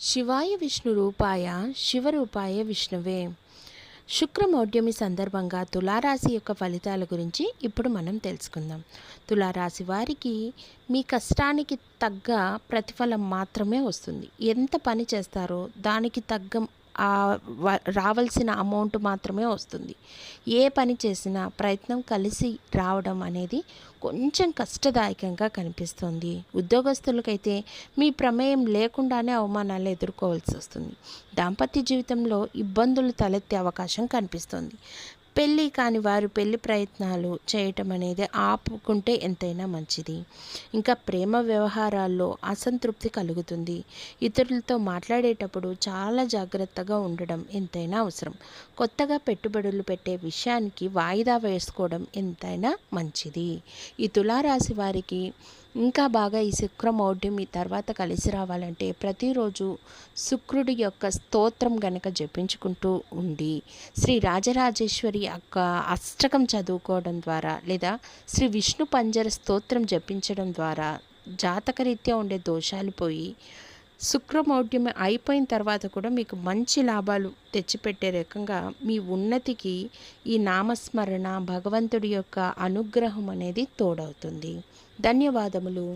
శివాయ విష్ణురూపాయ శివరూపాయ విష్ణువే. శుక్రమౌఢ్యమి సందర్భంగా తులారాశి యొక్క ఫలితాల గురించి ఇప్పుడు మనం తెలుసుకుందాం. తులారాశి వారికి మీ కష్టానికి తగ్గ ప్రతిఫలం మాత్రమే వస్తుంది. ఎంత పని చేస్తారో దానికి తగ్గ రావాల్సిన అమౌంట్ మాత్రమే వస్తుంది. ఏ పని చేసినా ప్రయత్నం కలిసి రావడం అనేది కొంచెం కష్టదాయకంగా కనిపిస్తుంది. ఉద్యోగస్తులకైతే మీ ప్రమేయం లేకుండానే అవమానాలు ఎదుర్కోవాల్సి వస్తుంది. దాంపత్య జీవితంలో ఇబ్బందులు తలెత్తే అవకాశం కనిపిస్తుంది. పెళ్ళి కాని వారు పెళ్లి ప్రయత్నాలు చేయటం అనేది ఆపుకుంటే ఎంతైనా మంచిది. ఇంకా ప్రేమ వ్యవహారాల్లో అసంతృప్తి కలుగుతుంది. ఇతరులతో మాట్లాడేటప్పుడు చాలా జాగ్రత్తగా ఉండడం ఎంతైనా అవసరం. కొత్తగా పెట్టుబడులు పెట్టే విషయానికి వాయిదా వేసుకోవడం ఎంతైనా మంచిది. ఈ తులారాశి వారికి ఇంకా బాగా ఈ శుక్రమౌఢ్యం ఈ తర్వాత కలిసి రావాలంటే ప్రతిరోజు శుక్రుడి యొక్క స్తోత్రం గనక జపించుకుంటూ ఉండి శ్రీ రాజరాజేశ్వరి యొక్క అష్టకం చదువుకోవడం ద్వారా లేదా శ్రీ విష్ణు పంజర స్తోత్రం జపించడం ద్వారా జాతకరీత్యా ఉండే దోషాలు పోయి శుక్రమౌఢ్యం అయిపోయిన తర్వాత కూడా మీకు మంచి లాభాలు తెచ్చిపెట్టే రకంగా మీ ఉన్నతికి ఈ నామస్మరణ భగవంతుడి యొక్క అనుగ్రహం అనేది తోడవుతుంది. ధన్యవాదములు.